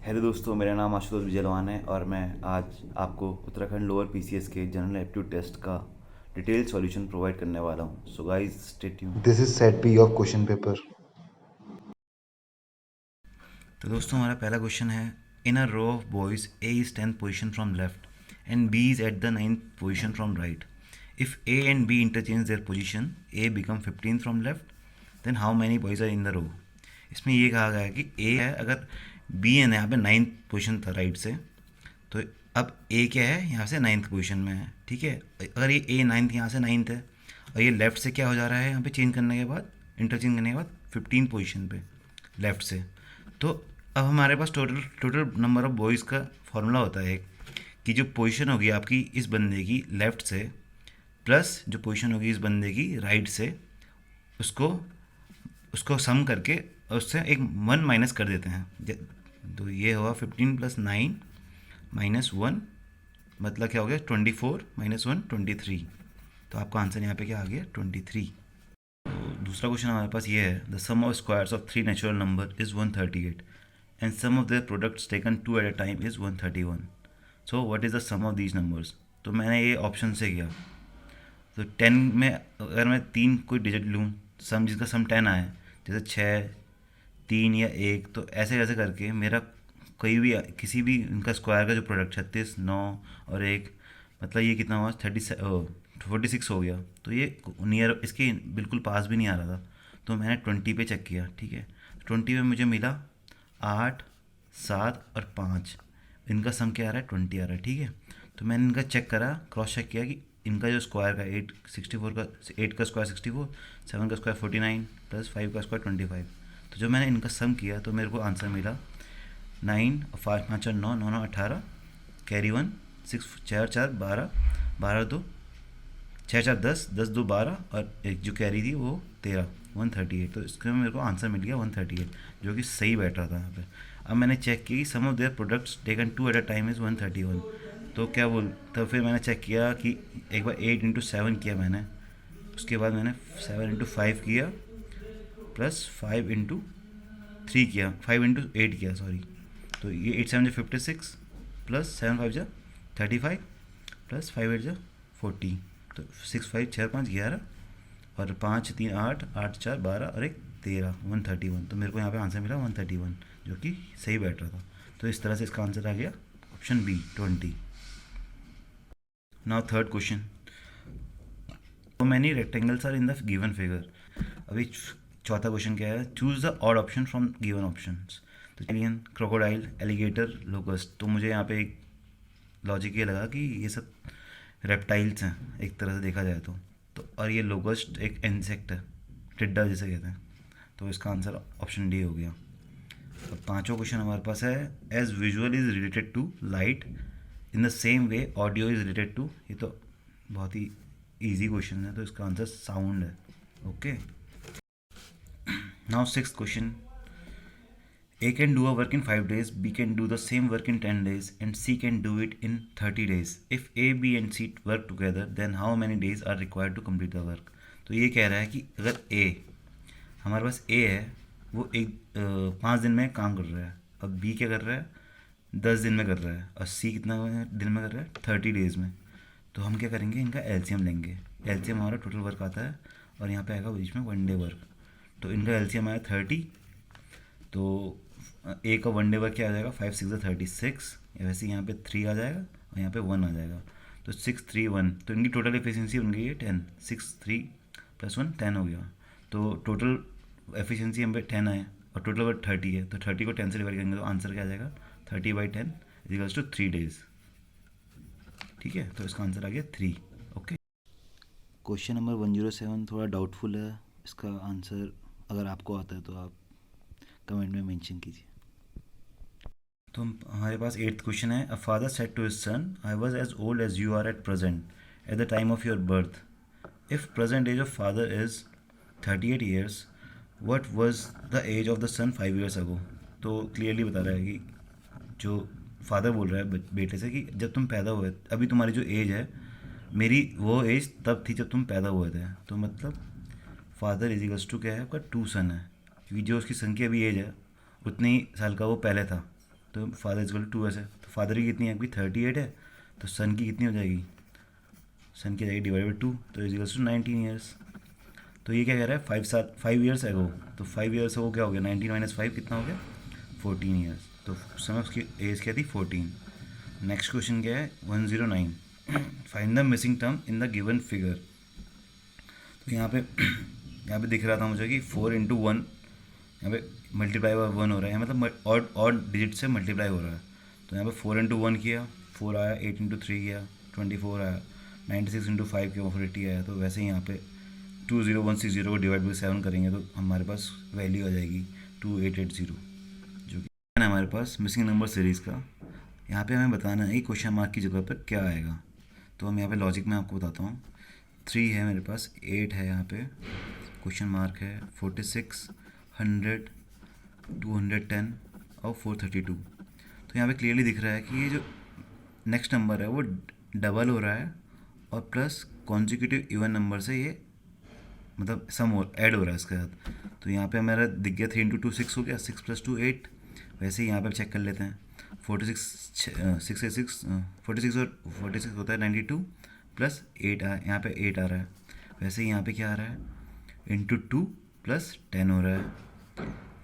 Hello दोस्तों, मेरा नाम आशुतोष विजयलवान है और मैं आज आपको उत्तराखंड लोअर पीसीएस के जनरल एप्टीट्यूड टेस्ट का डिटेल सॉल्यूशन प्रोवाइड करने वाला हूं। So guys stay tuned. This is set B of question paper. तो दोस्तों हमारा पहला क्वेश्चन है, in a row of boys A is 10th position from left and B is at the 9th position from right. If A and B interchange their position, A become 15th from left, then how many boys are in the row. इसमें ये कहा गया है कि ए है, अगर B है यहाँ पे 9th पोजीशन था राइट से, तो अब ए क्या है, यहाँ से 9th पोजीशन में है। ठीक है, अगर ये ए 9th यहाँ से 9th है और ये लेफ़्ट से क्या हो जा रहा है, यहाँ पे चेंज करने के बाद, इंटरचेंज करने के बाद 15 पोजीशन पे लेफ़्ट से, तो अब हमारे पास total total number of boys का फॉर्मूला होता है कि जो पोजीशन होगी आपकी इस बंदे की लेफ़्ट से प्लस जो पोजीशन होगी इस बंदे की राइट से, उसको उसको सम करके और उससे एक 1 माइनस कर देते हैं। तो ये हुआ 15 + 9 - 1, मतलब क्या हो गया 24 - 1 23। तो आपका आंसर यहाँ पे क्या आ गया 23। दूसरा क्वेश्चन हमारे पास ये है, the sum of squares of 3 natural number is 138 and sum of their products taken 2 at a time is 131। So what is the sum of these numbers. तो मैंने ये ऑप्शन से किया, तो 10 में अगर मैं 3 कोई डिजिट लूँ, सम जिसका सम 10 आए, जैसे 6, 3 या 1, तो ऐसे ऐसे करके मेरा कोई भी किसी भी इनका स्क्वायर का जो प्रोडक्ट 36, 9 और 1, मतलब ये कितना हुआ 46 हो गया। तो ये नियर इसके बिल्कुल पास भी नहीं आ रहा था, तो मैंने 20 पे चेक किया। ठीक है, 20 में मुझे मिला 8, 7 और 5, इनका सम क्या आ रहा है 20 आ रहा है। ठीक है, तो मैंने इनका चेक करा, क्रॉस चेक किया कि इनका जो स्क्वायर का 8 का 8 का स्क्वायर 64, 7 का स्क्वायर 49 प्लस 5 का स्क्वायर 25। तो जो मैंने इनका सम किया तो मेरे को आंसर मिला 9 और 5 5 और 9 9 9 18, कैरी 1 6 4 4 12 12 2 6 4 10 10 2 12 और एक जो कैरी थी वो 13 138। तो इसके में मेरे को आंसर मिल गया 138, जो कि सही बैठ रहा था यहाँ पे। अब मैंने चेक की sum of their products taken 2 at a time is 131। तो क्या बोल, तब फिर मैंने चेक किया कि एक बार 8 × 7 किया मैंने, उसके बाद मैंने 7 × 5 किया प्लस 5 × 3 किया, 5 × 8 किया सॉरी। तो ये 8 7 जा 56 प्लस 7 5 जा 35 प्लस 5 8 जा 40। तो 6 5 6 5 11 और 5 3 8 8 4 12 और एक 13 131। तो मेरे को यहाँ पे आंसर मिला 131, जो कि सही बैठ रहा था। तो इस तरह से इसका आंसर आ गया option B 20। Now third question, how many rectangles are in the given figure. अभी चौथा क्वेश्चन क्या है, choose the odd option from given options. तो एलियन, क्रोकोडाइल, एलिगेटर, लोकस्ट। तो मुझे यहाँ पे एक लॉजिक ये लगा कि ये सब रेप्टाइल्स हैं एक तरह से देखा जाए तो और ये लोकस्ट एक इंसेक्ट है, टिड्डा जिसे कहते हैं। तो इसका आंसर ऑप्शन डी हो गया। अब पांचों क्वेश्चन हमारे पास है, as visual is related to light in the same way audio is related to. ये तो बहुत ही इजी क्वेश्चन है, तो इसका आंसर साउंड है। Okay, now sixth question, A can do a work in 5 days, B can do the same work in 10 days, and C can do it in 30 days. If A, B and C work together, then how many days are required to complete the work? तो ये कह रहा है कि अगर A, हमारे पास A है, वो 5 दिन में काम कर रहा है, अब B क्या कर रहा है 10 दिन में कर रहा है, और C कितना दिन में कर रहा है 30 डेज़ में। तो हम क्या करेंगे, इनका एलसीएम लेंगे। एलसीएम हमारा टोटल वर्क आता है और यहाँ पे आएगा बीच में 1 डे वर्क। तो इनका एलसीएम आया 30, तो ए का 1 डे वर्क क्या आ जाएगा 5 6 36, वैसे यहाँ पे 3 आ जाएगा और यहाँ पे 1 आ जाएगा। तो 6 3 1, तो इनकी टोटल एफिशिएंसी बन गई है 10। 6 3 + 1 10 हो गया। तो टोटल एफिशिएंसी हम पे 10 आए और टोटल वर्क 30 है, तो 30 को 10 से डिवाइड करेंगे तो आंसर क्या आ जाएगा 30/10 = 3 डेज। ठीक है, तो इसका आंसर आ गया 3। ओके, क्वेश्चन नंबर 107 थोड़ा डाउटफुल है, इसका आंसर अगर आपको आता है तो आप कमेंट में मेंशन कीजिए। तो हमारे पास 8th क्वेश्चन है, a father said to his son, I was as old as you are at present at the time of your birth. If present age of father is 38 years, what was the age of the son 5 years ago. तो clearly बता रहा है कि जो father बोल रहा है बेटे से कि जब तुम पैदा हुए, अभी तुम्हारी जो एज है मेरी वो एज तब थी जब तुम पैदा हुए थे। तो मतलब फादर इजिकल्स टू क्या है आपका 2 सन है, क्योंकि जो उसकी सन की अभी एज है उतनी साल का वो पहले था। तो फादर इजकल टू ऐसे, तो फादर की कितनी है आपकी 38 है, तो सन की कितनी हो जाएगी, सन की जाएगी डिवाइड बाई 2, तो इजिकल्स टू 19 ईयर्स। तो ये क्या कह रहा है 5 ईयर्स एगो, तो 5 ईयर्स एगो क्या हो गया 19 माइनस 5 कितना हो गया 14 ईयर्स। तो उस समय उसकी एज क्या थी 14। नेक्स्ट क्वेश्चन क्या है 109, find the missing term in the given figure. तो यहाँ पे दिख रहा था मुझे कि 4 × 1 यहाँ पे मल्टीप्लाई बाय 1 हो रहा है, मतलब ऑड डिजिट से मल्टीप्लाई हो रहा है। तो यहाँ पे 4 × 1 किया 4 आया, 8 × 3 किया 24 आया, 96 × 5 किया 480 आया। तो वैसे ही यहाँ पे 20160 को डिवाइड बाई 7 करेंगे तो हमारे पास वैल्यू आ जाएगी 2880, जो कि है हमारे पास मिसिंग नंबर सीरीज़ का। यहाँ पे हमें बताना है क्वेश्चन मार्क की जगह पर क्या आएगा। तो हम यहाँ पे लॉजिक में आपको बताता हूँ। 3 है मेरे पास, 8 है यहाँ पे, क्वेश्चन मार्क है 46, 100, 210 और 432। तो यहाँ पे क्लियरली दिख रहा है कि ये जो नेक्स्ट नंबर है वो डबल हो रहा है और प्लस कॉन्जिक्यूटिव इवन नंबर से ये मतलब सम ऐड हो रहा है इसके साथ। तो यहाँ पे हमारा दिख गया 3 × 2 6 हो गया, 6 + 2 8। वैसे ही यहाँ पे चेक कर लेते हैं 46 6 46 और 46 होता है 92 प्लस 8 यहाँ पे 8 आ रहा है। वैसे ही यहाँ पे क्या आ रहा है इंटू 2 + 10 हो रहा है।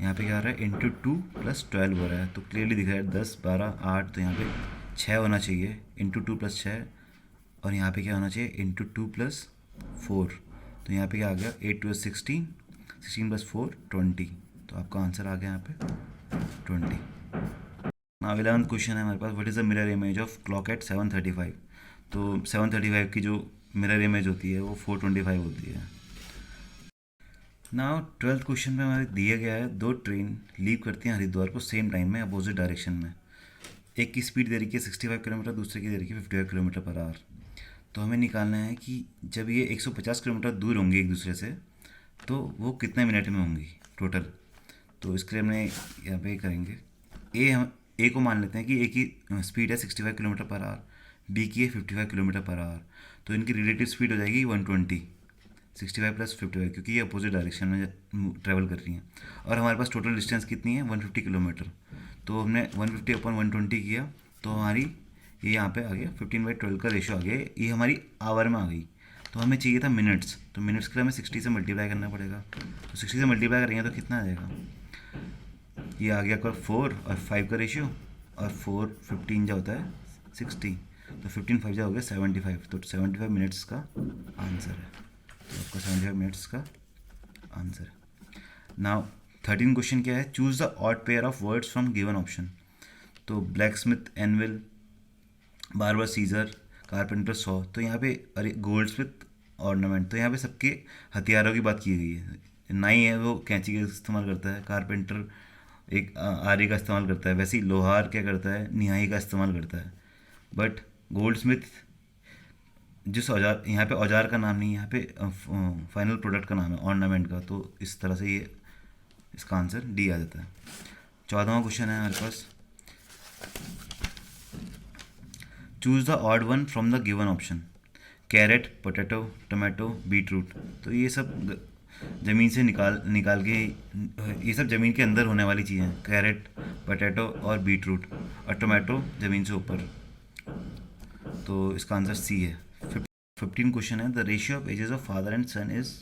यहाँ पे क्या आ रहा है इंटू 2 + 12 हो रहा है। तो क्लियरली दिख रहा है 10 12 8, तो यहाँ पे 6 होना चाहिए इंटू 2 + 6, और यहाँ पे क्या होना चाहिए इंटू 2 + 4। तो यहाँ पे क्या आ गया 8 + 16, 16 + 4 20। तो आपका आंसर आ गया यहाँ पे 20। नाउ 11th क्वेश्चन है हमारे पास, what is the mirror image of clock at 7:35। तो 7:35 की जो मिरर इमेज होती है वो 4:25 होती है। नाउ 12th क्वेश्चन में हमारे दिया गया है 2 ट्रेन लीव करती हैं हरिद्वार को सेम टाइम में अपोजिट डायरेक्शन में। एक की स्पीड दे रखी है 65 किलोमीटर, दूसरे की दे रखी है 55 किलोमीटर पर आवर। तो हमें निकालना है कि जब ये 150 किलोमीटर दूर होंगे एक दूसरे से तो वो कितने मिनट में होंगी टोटल। तो इसके लिए हमने यहाँ पे करेंगे हम ए को मान लेते हैं कि ए की स्पीड है 65 किलोमीटर पर आवर, बी की है 55 किलोमीटर पर आवर। तो इनकी रिलेटिव स्पीड हो जाएगी 120, 65 + 55, क्योंकि ये अपोजिट डायरेक्शन में ट्रैवल कर रही हैं। और हमारे पास टोटल डिस्टेंस कितनी है 150 किलोमीटर। तो हमने 150/120 किया तो हमारी ये यहाँ पे आ गया 15/12 का रेशो आ गया। ये हमारी आवर में आ गई। तो हमें चाहिए था मिनट्स, तो मिनट्स के लिए हमें 60 से मल्टीप्लाई करना पड़ेगा। तो 60 से मल्टीप्लाई करेंगे तो कितना आ जाएगा, ये आ गया आपका 4 और 5 का रेशियो, और 4 15 जो होता है 60, तो 15 5 जो हो गया 75। तो 75 मिनट्स का आंसर है। तो आपका 75 मिनट्स का आंसर है। नाउ 13 क्वेश्चन क्या है, choose the odd pair of words from given option. तो blacksmith, anvil, barber, scissor, carpenter, saw. तो यहाँ पे अरे गोल्ड स्मिथ, ऑर्नामेंट। तो यहाँ पे सबके हथियारों की बात की गई है। नाई है वो कैंची का इस्तेमाल करता है, कारपेंटर एक आरी का इस्तेमाल करता है, वैसे ही लोहार क्या करता है निहाई का इस्तेमाल करता है। बट गोल्ड स्मिथ जिस औजार, यहाँ पे औजार का नाम नहीं, यहाँ पे फाइनल प्रोडक्ट का नाम है ऑर्नामेंट का। तो इस तरह से ये इसका आंसर डी आ जाता है। 14वां क्वेश्चन है हमारे पास, choose the odd one from the given option. Carrot, potato, tomato, beetroot. तो ये सब ज़मीन से निकाल के, ये सब ज़मीन के अंदर होने वाली चीज़ें हैं, कैरेट, पोटैटो और बीट रूट, और टमाटो ज़मीन से ऊपर। तो इसका आंसर सी है। 15 क्वेश्चन है, the ratio of ages of father and son is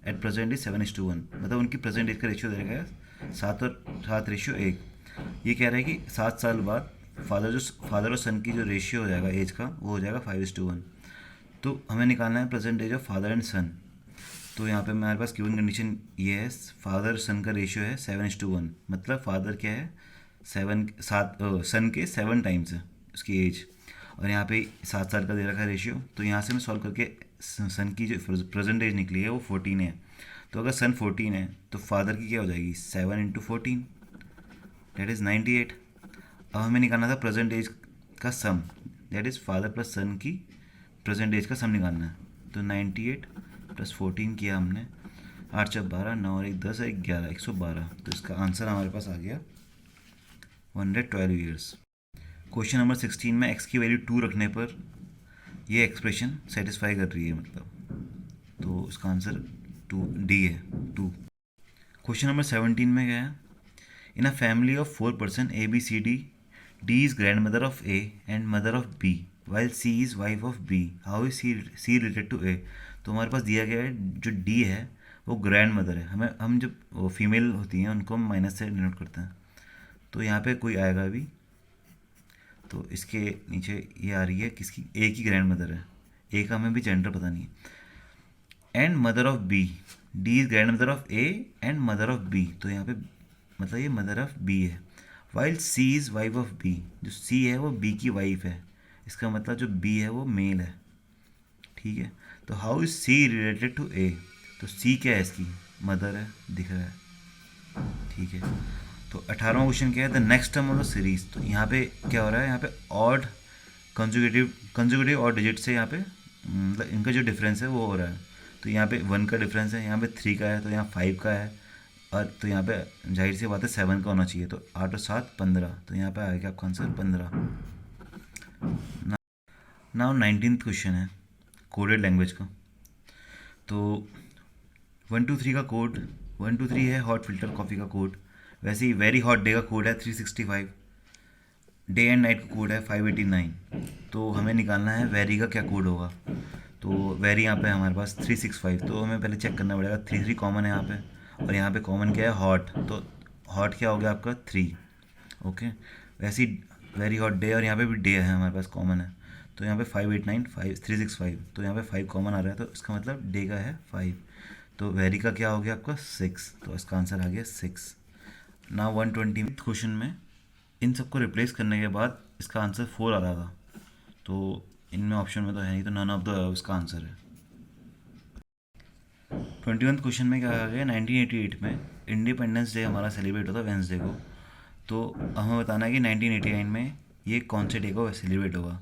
at present is 7:1। मतलब उनकी प्रेजेंट एज का रेशियो दे रखा है 7:1। ये कह रहा है कि 7 साल बाद फादर और सन की जो रेशियो हो जाएगा एज का वो हो जाएगा 5:1। तो हमें निकालना है present age of father and son. तो यहाँ पे हमारे पास गिवन कंडीशन ये है, फादर सन का रेशियो है 7:1। मतलब फादर क्या है 7 सन के 7 टाइम्स है उसकी एज, और यहाँ पे 7 साल का दे रखा है रेशियो। तो यहाँ से मैं सॉल्व करके सन की जो प्रेजेंट एज निकली है वो 14 है। तो अगर सन 14 है तो फादर की क्या हो जाएगी 7 × 14, दैट इज़ 98। अब हमें निकालना था प्रेजेंट एज का सम, दैट इज़ फादर प्लस सन की प्रेजेंट एज का सम निकालना है। तो 98 + 14 किया हमने, 8 × 12, 9 और 1 10 और 1 11, 112। तो इसका आंसर हमारे पास आ गया 112 ईयर्स। क्वेश्चन नंबर 16 में x की वैल्यू 2 रखने पर ये एक्सप्रेशन सेटिस्फाई कर रही है, मतलब तो इसका आंसर 2 डी है 2। क्वेश्चन नंबर 17 में क्या है, in a family of 4 person A B C D D is grandmother of A and mother of B while C is wife of B, how is C related to A. तो हमारे पास दिया गया है जो D है वो grand mother है, हम जब वो फीमेल होती हैं उनको हम माइनस से डिनोट करते हैं। तो यहाँ पे कोई आएगा अभी, तो इसके नीचे ये आ रही है किसकी, ए की ग्रैंड मदर है, ए का हमें भी जेंडर पता नहीं है। And mother of B, D is grandmother of A and mother of B, तो यहाँ पे मतलब ये मदर ऑफ बी है। While C is wife of B, जो सी है वो बी की वाइफ है, इसका मतलब जो बी है वो मेल है, ठीक है। तो how is C related to A, तो सी क्या है इसकी, मदर है, दिख रहा है, ठीक है। तो 18वां क्वेश्चन क्या है, the next term of the series. तो यहाँ पे क्या हो रहा है, यहाँ पे ऑड कंजुगेटिव और डिजिट से यहाँ पे मतलब इनका जो डिफरेंस है वो हो रहा है। तो यहाँ पे 1 का डिफरेंस है, यहाँ पे 3 का है, तो यहाँ 5 का है, और तो यहाँ पे जाहिर सी बात है 7 का होना चाहिए। तो 8 और 7 15, तो यहाँ पे आएगा आपका आंसर 15। नाउ 19th क्वेश्चन है कोडेड लैंग्वेज का। तो 1 2 3 का कोड, 1 2 3 है हॉट फिल्टर कॉफ़ी का कोड, वैसे ही वेरी हॉट डे का कोड है 365, डे एंड नाइट का कोड है 589। तो हमें निकालना है वेरी का क्या कोड होगा। तो वेरी यहाँ पे हमारे पास 365, तो हमें पहले चेक करना पड़ेगा, 3 कॉमन है यहाँ पे, और यहाँ पे कॉमन क्या है, हॉट। तो हॉट क्या हो गया आपका 3, ओके। वैसे ही वेरी हॉट डे, और यहाँ पे भी डे है हमारे पास कॉमन है, तो यहाँ पे 589 365, तो यहाँ पे 5 कॉमन आ रहा है, तो इसका मतलब डे का है 5। तो वेरी का क्या हो गया आपका 6, तो इसका आंसर आ गया 6। ना 120 क्वेश्चन में इन सबको रिप्लेस करने के बाद इसका आंसर 4 आ रहा था, तो इनमें ऑप्शन में तो है नहीं, तो नन ऑफ द इसका आंसर है। 21 क्वेश्चन में क्या आ गया, 1988 में इंडिपेंडेंस डे हमारा सेलिब्रेट होता है वेंसडे को। तो हमें बताना है कि 1989 में ये कौन से डे को सेलिब्रेट होगा।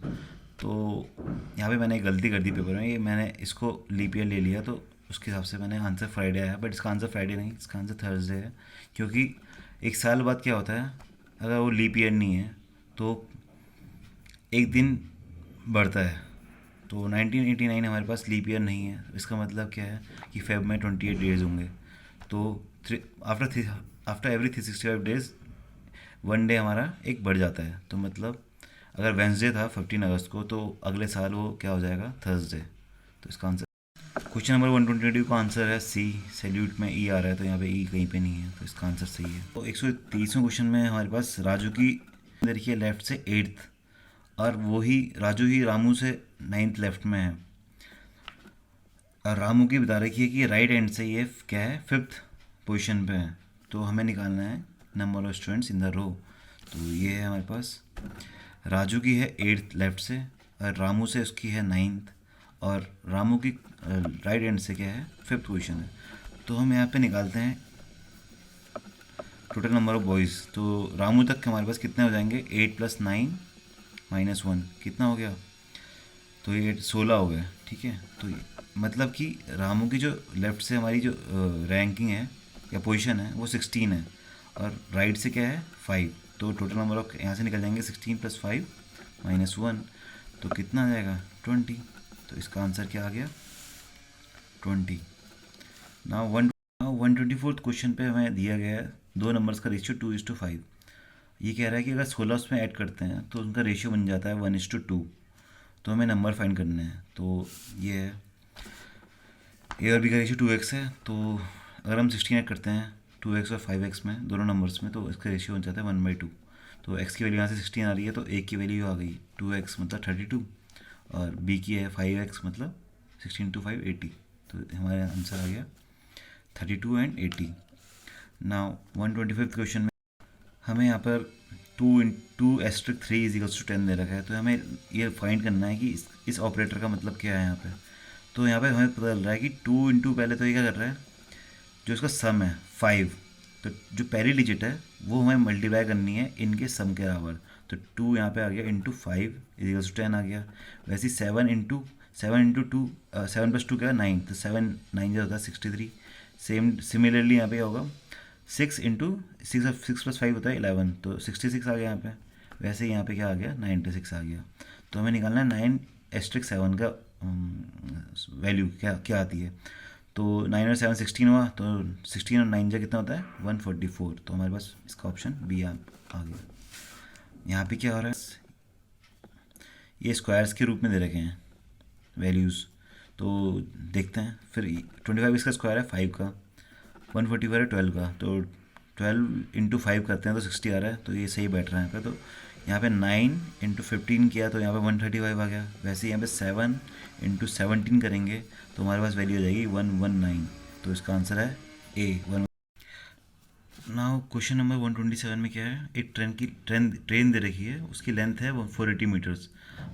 तो यहाँ पे मैंने एक गलती कर दी पेपर में, ये मैंने इसको लीप ईयर ले लिया, तो उसके हिसाब से मैंने आंसर फ्राइडे आया, बट इसका आंसर फ्राइडे नहीं, इसका आंसर थर्सडे है। क्योंकि एक साल बाद क्या होता है, अगर वो लीप ईयर नहीं है तो एक दिन बढ़ता है। तो 1989 हमारे पास लीप ईयर नहीं है, इसका मतलब क्या है कि फेब में 28 डेज होंगे। तो आफ्टर एवरी 365 डेज 1 डे हमारा एक बढ़ जाता है। तो मतलब अगर वेंसडे था 15 अगस्त को, तो अगले साल वो क्या हो जाएगा, थर्सडे। तो इसका आंसर क्वेश्चन नंबर 122 का आंसर है सी, सैल्यूट में ई आ रहा है, तो यहाँ पे ई कहीं पे नहीं है, तो इसका आंसर सही है। तो 130वें क्वेश्चन में हमारे पास राजू की देखिए लेफ्ट से 8th, और राजू ही रामू से 9th लेफ्ट में है, और रामू की बता रखी है कि राइट हैंड से ये क्या है 5th पोजीशन पे है। तो हमें निकालना है number of students in the row. तो ये है हमारे पास, राजू की है 8th लेफ्ट से, और रामू से उसकी है 9th, और रामू की राइट हैंड से क्या है 5th पोजीशन है। तो हम यहाँ पे निकालते हैं टोटल नंबर ऑफ बॉयज़। तो रामू तक के हमारे पास कितने हो जाएंगे, 8 + 9 - 1 कितना हो गया, तो ये 16 हो गया, ठीक है। तो मतलब कि रामू की जो लेफ़्ट से हमारी जो रैंकिंग है या पोजीशन है वो 16 है, और राइट से क्या है 5। तो टोटल नंबर ऑफ यहाँ से निकल जाएंगे 16 + 5 - 1, तो कितना आ जाएगा 20। तो इसका आंसर क्या आ गया 20। ना 124th क्वेश्चन पे हमें दिया गया है 2 नंबर्स का रेशियो 2:5। ये कह रहा है कि अगर 16 उसमें ऐड करते हैं तो उनका रेशियो बन जाता है 1:2। तो हमें नंबर फाइंड करने हैं। तो ये है ए और बी का रेशियो 2x है, तो अगर हम 16 ऐड करते हैं 2x और 5x में दोनों नंबर्स में, तो इसका रेशियो बन जाता है 1/2। तो x की वैल्यू यहाँ से 16 आ रही है, तो a की वैल्यू आ गई 2x मतलब 32, और b की है 5x मतलब 16 × 5 80। तो हमारा आंसर आ गया 32 और 80। नाउ 125th क्वेश्चन में हमें यहाँ पर 2 * 3 = 10 दे रखा है। तो हमें ये फाइंड करना है कि इस ऑपरेटर का मतलब क्या है यहाँ पे। तो यहाँ पे हमें पता चल रहा है कि 2 × पहले तो ये क्या कर रहा है, जो इसका सम है 5, तो जो पहली डिजिट है वो हमें मल्टीप्लाई करनी है इनके सम के बराबर। तो 2 यहाँ पे आ गया × 5 = 10 आ गया। वैसे ही 7 × 2 7 + 2 क्या है 9, तो 7 9 जो होता है 63। सिमिलरली यहाँ पे क्या होगा 6 × 6 + 5 होता है 11, तो 66 आ गया यहाँ पे। वैसे ही यहाँ पे क्या आ गया 96 आ गया। तो हमें निकालना है 9*7 का वैल्यू क्या आती है। तो 9 और 7 16 हुआ, तो 16 और 9 जा कितना होता है 144। तो हमारे पास इसका ऑप्शन बी आ गया। यहाँ पे क्या हो रहा है, ये स्क्वायर्स के रूप में दे रखे हैं वैल्यूज़, तो देखते हैं फिर। 25 इसका स्क्वायर है 5 का, 144 है 12 का, तो 12 इंटू 5 करते हैं तो 60 आ रहा है, तो ये सही बैठ रहा है यहाँ पे। तो यहाँ पे 9 इंटू 15 किया तो यहाँ पे 135 आ गया। वैसे यहाँ पे 7 इंटू 17 करेंगे तो हमारे पास वैल्यू हो जाएगी 119, तो इसका आंसर है ए 1। नाउ क्वेश्चन नंबर 127 में क्या है, एक ट्रेन दे रखी है, उसकी लेंथ है 480 मीटर्स,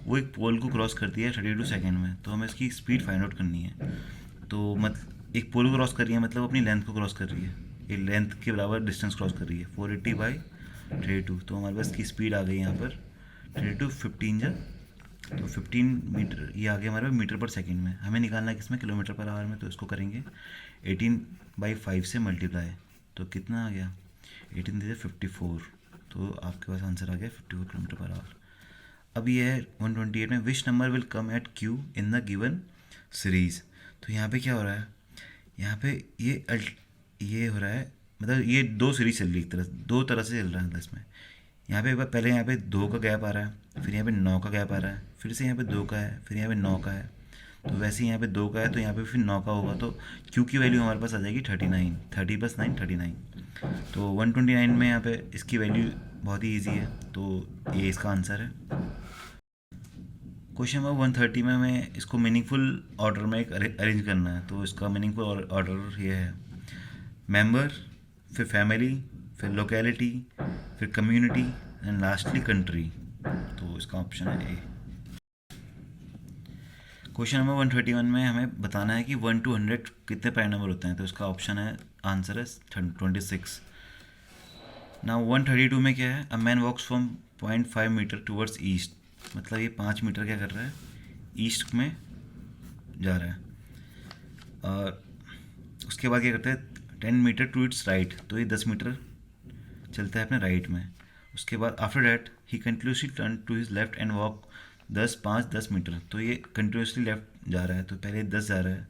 वो एक पोल को क्रॉस करती है 32 सेकेंड में, तो हमें इसकी स्पीड फाइंड आउट करनी है। तो एक पोल को क्रॉस कर रही है मतलब अपनी लेंथ को क्रॉस कर रही है, ये लेंथ के बराबर डिस्टेंस क्रॉस कर रही है 480 बाई 32, तो हमारे पास की स्पीड आ गई यहाँ पर 32 15 जा, तो 15 मीटर, ये आ गया हमारे पास मीटर पर सेकेंड में। हमें निकालना है किसमें, किलोमीटर पर आवर में, तो इसको करेंगे 18/5 से मल्टीप्लाई, तो कितना आ गया 18 दे 54, तो आपके पास आंसर आ गया 54 किलोमीटर पर आवर। अब ये है 128 में, which number will come at Q in the given series. तो यहाँ पे क्या हो रहा है, यहाँ पे ये हो रहा है, मतलब ये दो सीरीज चल रही है, एक तरह दो तरह से चल रहा है। इसमें यहाँ पे एक बार पहले यहाँ पे 2 का गैप आ रहा है, फिर यहाँ पे 9 का गैप आ रहा है, फिर से यहाँ पे 2 का है, फिर यहाँ पे 9 का है, तो वैसे ही यहाँ पे 2 का है तो यहाँ पे फिर 9 का होगा, तो क्यू की वैल्यू हमारे पास आ जाएगी 39, 30 + 9 39, तो 129 में यहाँ पे इसकी वैल्यू बहुत ही ईजी है, तो ये इसका आंसर है। क्वेश्चन नंबर 130 में हमें इसको मीनिंगफुल ऑर्डर में एक अरेंज करना है, तो इसका मीनिंगफुल ऑर्डर ये है, मेंबर, फिर फैमिली, फिर लोकेलिटी, फिर कम्युनिटी एंड लास्टली कंट्री, तो इसका ऑप्शन है ए। क्वेश्चन नंबर 131 में हमें बताना है कि 1 to 100 कितने प्राइम नंबर होते हैं, तो इसका ऑप्शन है, आंसर है 26। नाउ 132 में क्या है, a man walks from 0.5 metre towards east, मतलब ये 5 मीटर क्या कर रहा है, ईस्ट में जा रहा है, और उसके बाद क्या करता है 10 मीटर टू इट्स राइट, तो ये 10 मीटर चलता है अपने राइट में। उसके बाद आफ्टर डैट ही continuously turn to his left and walk 10 metre, तो ये कंटिन्यूसली लेफ्ट जा रहा है, तो पहले 10 जा रहा है,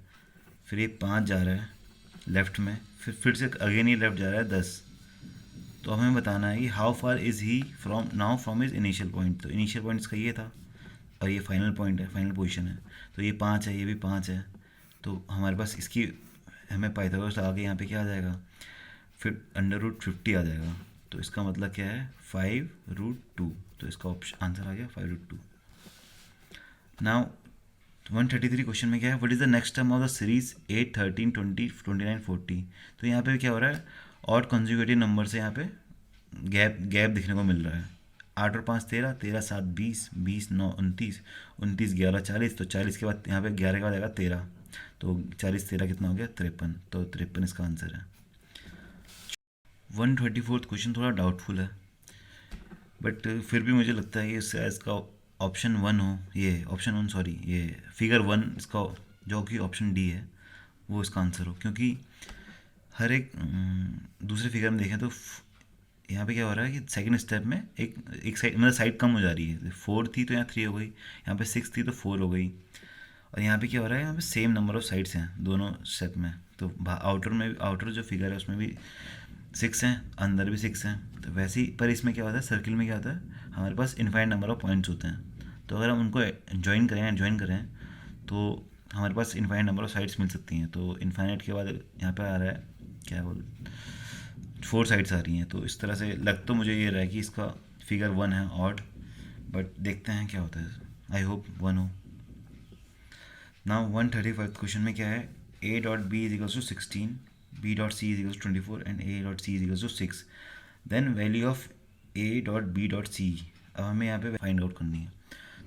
फिर ये 5 जा रहा है लेफ्ट में, फिर से अगेन ये लेफ्ट जा रहा है 10, तो हमें बताना है कि how far is he from his initial point, तो इनिशियल पॉइंट इसका ये था और ये फाइनल पॉइंट है, फाइनल पोजीशन है, तो ये 5 है, ये भी 5 है, तो हमारे पास इसकी हमें पाइथागोरस लगा के यहाँ पे क्या आ जाएगा, फिर √50 आ जाएगा, तो इसका मतलब क्या है 5√2, तो इसका ऑप्शन आंसर आ गया 5√2। नाउ 133 क्वेश्चन में क्या है, what is the next term of the series 8 13 20 29 40, तो यहाँ पे क्या हो रहा है, ऑड कंसेक्यूटिव नंबर से यहाँ पे गैप दिखने को मिल रहा है, 8 और 5 13, 13 7 20, 20 9 29, 29 11 40, तो 40 के बाद यहाँ पे 11 के बाद आएगा 13, तो 40 13 कितना हो गया 53, तो 53 इसका आंसर है। 124 क्वेश्चन थोड़ा डाउटफुल है, बट फिर भी मुझे लगता है कि इसका ऑप्शन 1 हो, ये ऑप्शन 1 सॉरी, ये फिगर 1 इसका, जो कि ऑप्शन डी है, वो इसका आंसर हो, क्योंकि हर एक दूसरे फिगर में देखें तो यहाँ पे क्या हो रहा है कि सेकंड स्टेप में एक साइड, मतलब साइड कम हो जा रही है, 4 थी तो यहाँ 3 हो गई, यहाँ पे 6 थी तो 4 हो गई, और यहाँ पे क्या हो रहा है, यहाँ पे सेम नंबर ऑफ साइड्स हैं दोनों स्टेप में, तो आउटर जो फिगर है उसमें भी 6 हैं, अंदर भी 6 हैं, तो वैसे ही, पर इसमें क्या होता है, सर्किल में क्या होता है, हमारे पास इनफाइनाइट नंबर ऑफ पॉइंट्स होते हैं, तो अगर हम उनको ज्वाइन करें तो हमारे पास इनफाइनाइट नंबर ऑफ साइड्स मिल सकती हैं, तो इनफाइनाइट के बाद यहाँ पे आ रहा है क्या बोल 4 साइड्स आ रही हैं, तो इस तरह से लग तो मुझे ये रहा है कि इसका फिगर 1 है ऑड, बट देखते हैं क्या होता है, आई होप 1 हो। नाउ 135 क्वेश्चन में क्या है, a.b = 16, b.c = 24 and a.c = 6, then value of a.b.c, अब हमें यहाँ पे फाइंड आउट करनी है,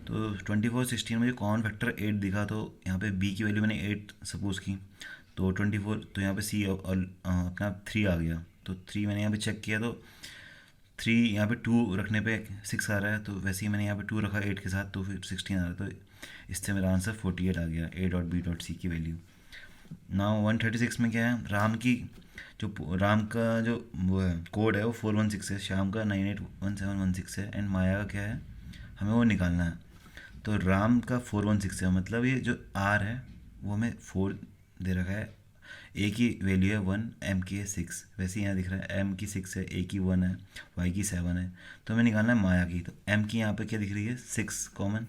तो 24 16 में जो कॉमन फैक्टर 8 दिखा, तो यहाँ पे b की वैल्यू मैंने 8 सपोज़ की, तो 24, तो यहाँ पे c अपना 3 आ गया, तो 3 मैंने यहाँ पे चेक किया, तो 3 यहाँ पे 2 रखने पे 6 आ रहा है, तो वैसे ही मैंने यहाँ पे 2 रखा 8 के साथ, तो फिर 16 आ रहा है, तो इससे मेरा आंसर 48 आ गया, a.b.c की वैल्यू। नाउ 136 में क्या है, राम का जो वो है कोड है वो 416 है, श्याम का 981716 है, एंड माया का क्या है, हमें वो निकालना है, तो राम का 416 है, मतलब ये जो आर है वो हमें 4 दे रखा है, ए की वैल्यू है 1, एम की है 6, वैसे यहाँ दिख रहा है एम की 6 है, ए की 1 है, वाई की 7 है। तो हमें निकालना है माया की। तो एम की यहाँ पे क्या दिख रही है 6 कॉमन,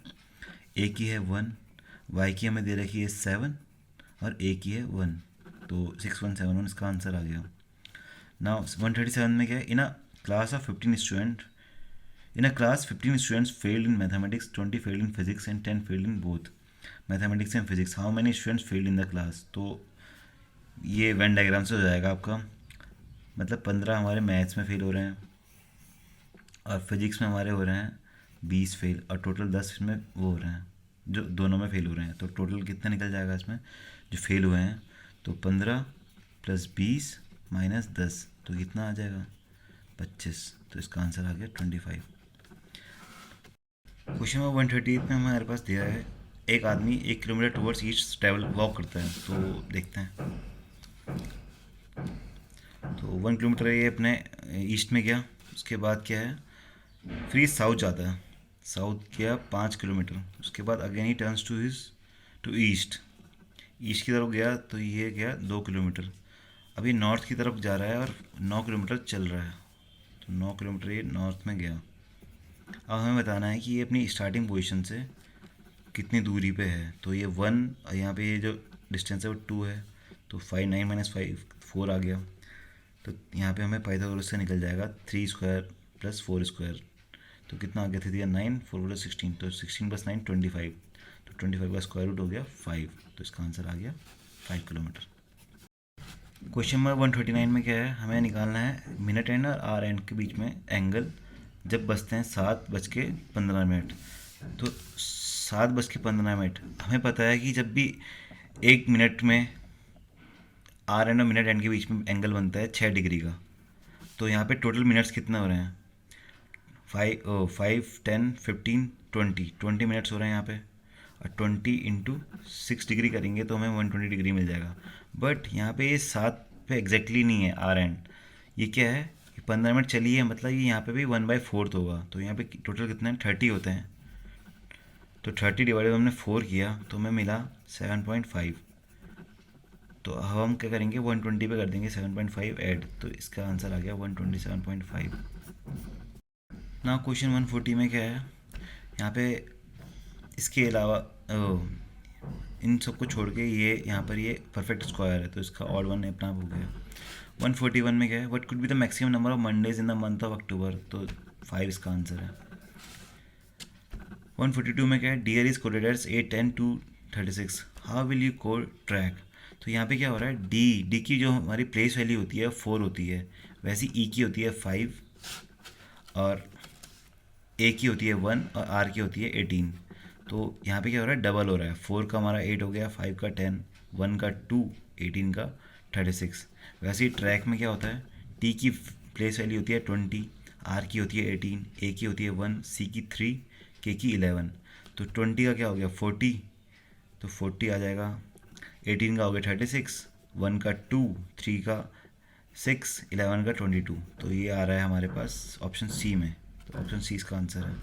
ए की है 1, वाई की हमें दे रखी है 7 और ए की है 1। तो 6171 इसका आंसर आ गया। नाउ 137 में क्या है, in a class of 15 student, in a class 15 students failed in mathematics, 20 failed in physics and 10 failed in both mathematics and physics. How many students failed in the class? तो ये Venn diagram से हो जाएगा आपका, मतलब 15 हमारे maths में fail हो रहे हैं और फिजिक्स में हमारे हो रहे हैं 20 फेल, और टोटल 10 इसमें वो हो रहे हैं जो दोनों में फेल हो रहे हैं। तो टोटल कितना निकल जाएगा इसमें जो फेल हुए हैं, तो 15 + 20 - 10, तो कितना आ जाएगा 25। तो इसका आंसर आ गया 25। क्वेश्चन नंबर 138 में हमारे पास दिया है एक आदमी 1 kilometre towards east travel walk करता है। तो देखते हैं। तो 1 किलोमीटर ये अपने ईस्ट में गया, उसके बाद क्या है फिर साउथ जाता है, साउथ गया 5 किलोमीटर, उसके बाद अगेन ही टर्न्स टू ईस्ट, ईस्ट की तरफ गया तो ये गया 2 किलोमीटर। अभी नॉर्थ की तरफ जा रहा है और 9 किलोमीटर चल रहा है, तो 9 किलोमीटर ये नॉर्थ में गया। अब हमें बताना है कि ये अपनी स्टार्टिंग पोजीशन से कितनी दूरी पे है। तो ये 1, यहाँ पे ये जो डिस्टेंस है वो 2 है, तो 5 9 - 5 4 आ गया। तो यहाँ पे हमें पाइथागोरस से निकल जाएगा 3 स्क्वायर + 4 स्क्वायर, तो कितना आ गया 3 9 4 16, तो 16 + 9 25, तो 25 का स्क्वायर रूट हो गया 5, तो इसका आंसर आ गया 5 किलोमीटर। क्वेश्चन नंबर 139 में क्या है, हमें निकालना है मिनट एंड और आर एंड के बीच में एंगल जब बजते हैं 7:15। तो 7:15, हमें पता है कि जब भी 1 मिनट में आर एंड और मिनट एंड के बीच में एंगल बनता है 6 डिग्री का। तो यहाँ पे टोटल मिनट्स कितने हो रहे हैं 5 10 15 20 मिनट्स हो रहे हैं यहाँ पे, और 20 × 6 डिग्री करेंगे तो हमें 120 डिग्री मिल जाएगा। बट यहाँ पे ये 7 पे एग्जैक्टली नहीं है आर एंड, ये क्या है 15 मिनट चली है, मतलब ये यहाँ पे भी 1/4 होगा। तो यहाँ पे टोटल कितने 30 होते हैं, तो 30 डिवाइडेड हमने 4 किया तो हमें मिला 7.5। तो अब हम क्या करेंगे 120 पे कर देंगे 7.5 ऐड, तो इसका आंसर आ गया 127.5। ना क्वेश्चन 140 में क्या है, यहाँ पे इसके अलावा इन सबको छोड़ के ये यहाँ पर ये परफेक्ट स्क्वायर है, तो इसका ऑड वन अपना आप हो गया। 141 में क्या है, what could be the maximum number of Mondays in the month of October, तो 5 इसका आंसर है। 142 में क्या है, deer is coded as 8 10 2 36, how will you code track. तो यहाँ पे क्या हो रहा है, डी की जो हमारी प्लेस वैल्यू होती है 4 होती है, वैसे ई की होती है 5 और ए की होती है 1 और आर की होती है 18। तो यहाँ पे क्या हो रहा है डबल हो रहा है, 4 का हमारा 8 हो गया, 5 का 10, 1 का 2, 18 का 36। वैसे ही ट्रैक में क्या होता है, टी की प्लेस वैल्यू होती है 20, आर की होती है 18, ए की होती है 1, सी की 3, के की 11। तो 20 का क्या हो गया 40, तो 40 आ जाएगा, 18 का हो गया 36, 1 का 2, 3 का 6, 11 का 22। तो ये आ रहा है हमारे पास ऑप्शन सी में, तो ऑप्शन सी इसका आंसर है।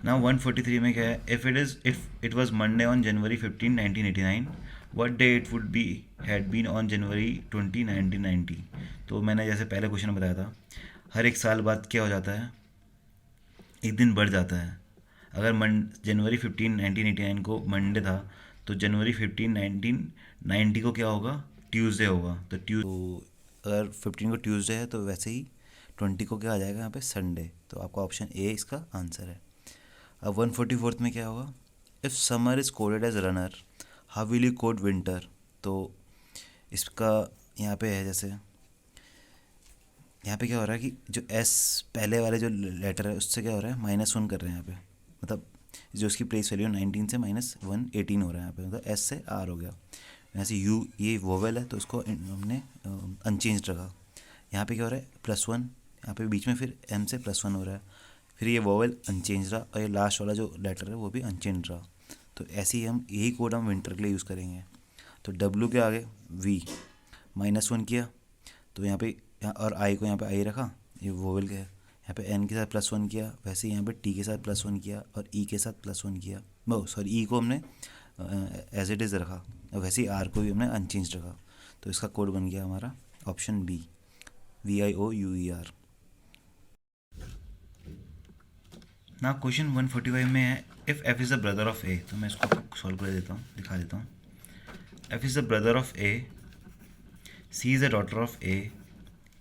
ना 143 में क्या है, if it was Monday on January 15 1989, what day it would be had been on January 20 1990। तो मैंने जैसे पहले क्वेश्चन में बताया था, हर एक साल बाद क्या हो जाता है, एक दिन बढ़ जाता है। अगर जनवरी 15 1989 को मंडे था, तो जनवरी 15 1990 को क्या होगा ट्यूसडे होगा। तो अगर 15 को ट्यूसडे है तो वैसे ही 20 को क्या आ जाएगा यहाँ पे संडे। तो आपका ऑप्शन ए इसका आंसर है। अब 144 में क्या होगा, if summer is coded as runner, how will you code winter. तो इसका यहाँ पे है, जैसे यहाँ पे क्या हो रहा है कि जो एस पहले वाले जो लेटर है उससे क्या हो रहा है -1 कर रहे हैं यहाँ पे, मतलब जो उसकी प्लेस वैल्यू 19 से -1 18 हो रहा है यहाँ पे, मतलब एस से आर हो गया। वैसे यू ये वोवेल है तो उसको हमने अनचेंज रखा। यहाँ पे क्या हो रहा है +1, यहाँ पे बीच में फिर एम से +1 हो रहा है, फिर ये वोवेल अनचेंज रहा और ये लास्ट वाला जो लेटर है वो भी अनचेंज रहा। तो ऐसे ही हम यही कोड हम विंटर के लिए यूज़ करेंगे। तो डब्ल्यू के आगे वी -1 किया, तो यहाँ पे और आई को यहाँ पे आई रखा, ये वोवेल के है, यहाँ पे एन के साथ +1 किया, वैसे ही यहाँ पे टी के साथ +1 किया और ई के साथ +1 किया। सॉरी ई को हमने एज इट इज़ रखा और वैसे ही आर को भी हमने अनचेंज रखा। तो इसका कोड बन गया हमारा ऑप्शन बी, VIOUER। ना क्वेश्चन 145 में है if F is the brother of A, तो मैं इसको सॉल्व कर देता हूँ, दिखा देता हूँ। F is the brother of A, C is the daughter of A,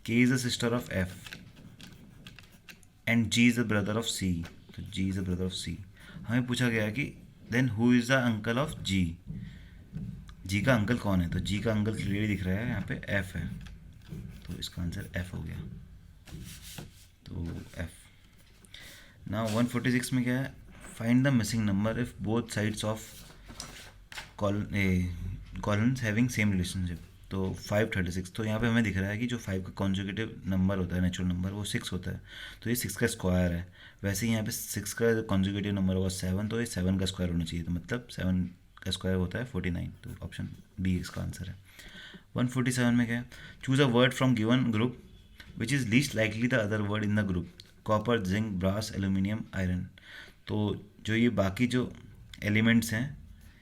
K is the sister of F and G is the brother of C. तो G is the brother of C. हमें पूछा गया कि then who is the uncle of G, G का अंकल कौन है। तो जी का अंकल क्लियरली दिख रहा है यहाँ पे एफ है, तो इसका आंसर एफ हो गया। तो एफ। ना 146 में क्या है, find the missing number if both sides of columns having same relationship. तो 536, तो यहाँ पे हमें दिख रहा है कि जो 5 का कॉन्जुगेटिव नंबर होता है, नेचुरल नंबर, वो 6 होता है, तो ये 6 का स्क्वायर है। वैसे ही यहाँ पे 6 का कॉन्जुगेटिव नंबर होगा 7, तो ये 7 का स्क्वायर होना चाहिए, तो मतलब 7 का स्क्वायर होता है 49, तो ऑप्शन बी इसका आंसर है। 147 में क्या है, choose a word from given group which is least likely the other word in the group, copper, zinc, brass, aluminium, iron. तो जो ये बाकी जो एलिमेंट्स हैं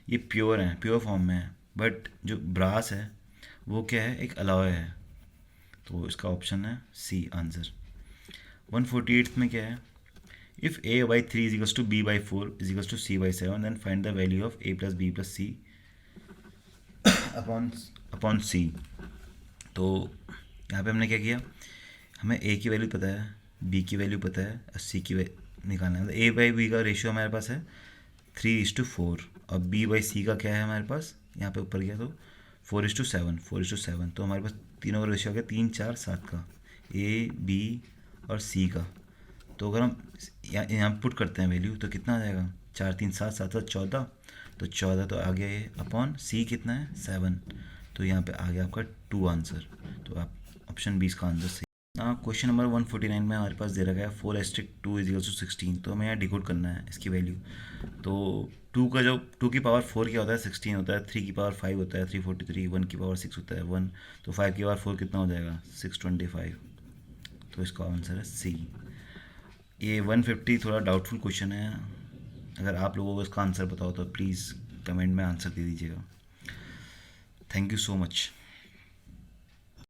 ये प्योर हैं, प्योर फॉर्म में है, बट जो ब्रास है वो क्या है, एक अलॉय है, तो इसका ऑप्शन है सी आंसर। 148 में क्या है, if a by 3 is equals to b by 4 is equals to c by 7 then find the value of a plus b plus c upon c। तो यहाँ पे हमने क्या किया, हमें a की वैल्यू पता है, b की वैल्यू पता है और c की वैल्यू निकालना है। तो a by b का रेशियो हमारे पास है 3:4 और b by c का क्या है हमारे पास, यहाँ पे ऊपर गया तो 4:7, तो हमारे पास तीनों का रेशियो आ गया 3, 4, 7 का, a b और c का। तो अगर हम यहाँ पुट करते हैं वैल्यू तो कितना आ जाएगा, 4, 3, 7, 7, 14, तो 14 तो आ गया ये अपॉन सी कितना है 7, तो यहाँ पे आ गया आपका 2 आंसर। तो आप ऑप्शन 20 का आंसर सही। हाँ, क्वेश्चन नंबर 149 में हमारे पास दे रखा है 4:2 = 16, तो हमें यहाँ डिकोड करना है इसकी वैल्यू। तो 2 का जो 2 की पावर 4 क्या होता है 16 होता है, 3 की पावर 5 होता है 343, 1 की पावर 6 होता है 1, तो 5 की पावर 4 कितना हो जाएगा 625, तो इसका आंसर है सी। ये 150 थोड़ा डाउटफुल क्वेश्चन है, अगर आप लोगों को इसका आंसर बताओ तो प्लीज़ कमेंट में आंसर दे दीजिएगा। Thank you so much.